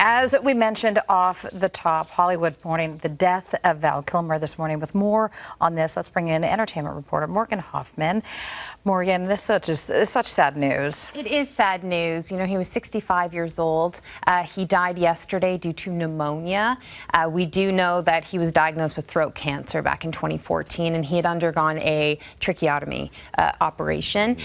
As we mentioned off the top, Hollywood mourning the death of Val Kilmer this morning. With more on this, let's bring in entertainment reporter Morgan Hoffman. Morgan, this is such sad news. It is sad news. You know, he was 65 years old. He died yesterday due to pneumonia. We do know that he was diagnosed with throat cancer back in 2014, and he had undergone a tracheotomy operation,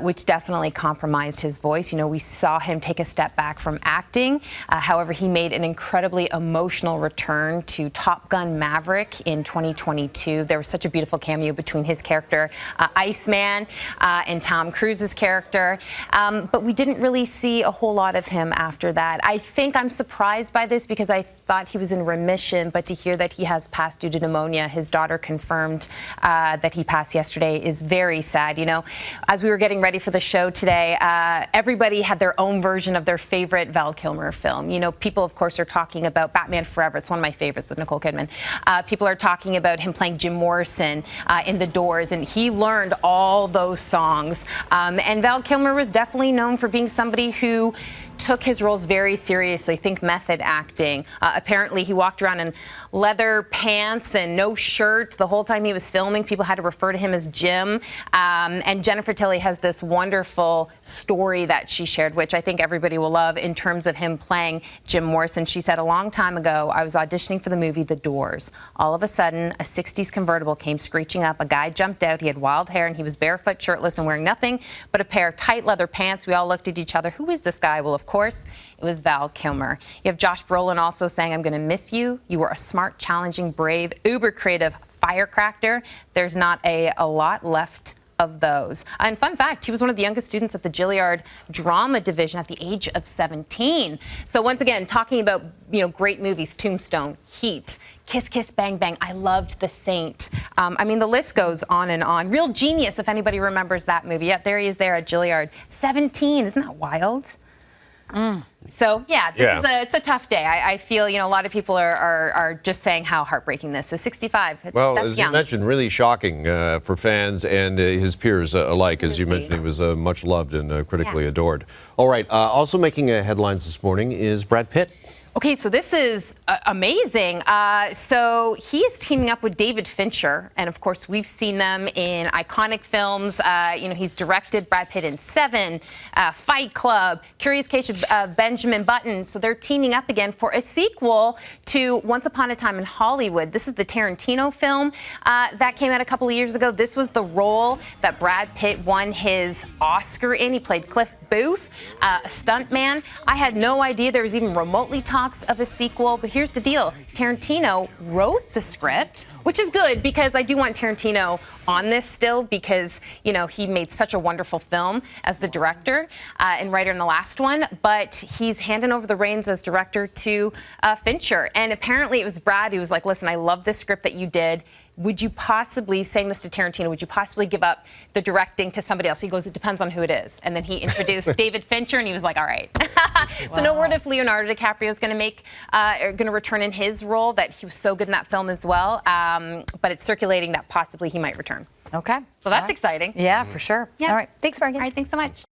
which definitely compromised his voice. You know, we saw him take a step back from acting. However, he made an incredibly emotional return to Top Gun Maverick in 2022. There was such a beautiful cameo between his character, Iceman, and Tom Cruise's character. But we didn't really see a whole lot of him after that. I think I'm surprised by this because I thought he was in remission, but to hear that he has passed due to pneumonia, his daughter confirmed that he passed yesterday, is very sad. You know, as we were getting ready for the show today, everybody had their own version of their favorite Val Kilmer film. You know, people, of course, are talking about Batman Forever. It's one of my favorites with Nicole Kidman. People are talking about him playing Jim Morrison in The Doors, and he learned all those songs. And Val Kilmer was definitely known for being somebody who took his roles very seriously. Think method acting. Apparently, he walked around in leather pants and no shirt the whole time he was filming. People had to refer to him as Jim. And Jennifer Tilly has this wonderful story that she shared, which I think everybody will love, in terms of him playing Jim Morrison. She said, a long time ago, I was auditioning for the movie The Doors. All of a sudden, a 60s convertible came screeching up. A guy jumped out. He had wild hair, and he was barefoot, shirtless, and wearing nothing but a pair of tight leather pants. We all looked at each other. Who is this guy? Well, of course, it was Val Kilmer. You have Josh Brolin also saying, I'm going to miss you. You were a smart, challenging, brave, uber creative firecracker. There's not a lot left of those. And fun fact, he was one of the youngest students at the Juilliard drama division at the age of 17. So once again, talking about, you know, great movies, Tombstone, Heat, Kiss Kiss Bang Bang. I loved The Saint. I mean, the list goes on and on. Real genius, if anybody remembers that movie. Yeah, there he is there at Juilliard. 17, isn't that wild? So, yeah, it's a tough day. I feel, you know, a lot of people are just saying how heartbreaking this is. 65, well, that's as young. you mentioned, really shocking for fans and his peers alike. Absolutely. As you mentioned, he was much loved and critically adored. All right, also making headlines this morning is Brad Pitt. Okay, so this is amazing. So he is teaming up with David Fincher, and of course we've seen them in iconic films. You know, he's directed Brad Pitt in Seven, Fight Club, Curious Case of Benjamin Button. So they're teaming up again for a sequel to Once Upon a Time in Hollywood. This is the Tarantino film that came out a couple of years ago. This was the role that Brad Pitt won his Oscar in. He played Cliff Booth, a stuntman. I had no idea there was even remotely talks of a sequel, but here's the deal. Tarantino wrote the script, which is good because I do want Tarantino on this still because, you know, he made such a wonderful film as the director and writer in the last one, but he's handing over the reins as director to Fincher. And apparently it was Brad who was like, listen, I love this script that you did. Would you possibly, saying this to Tarantino, would you possibly give up the directing to somebody else? He goes, it depends on who it is. And then he introduced David Fincher, and he was like, all right. So no word if Leonardo DiCaprio is going to return in his role, that he was so good in that film as well. But it's circulating that possibly he might return. Okay. So that's exciting. Yeah, for sure. Yeah. All right. Thanks, Morgan. All right, thanks so much.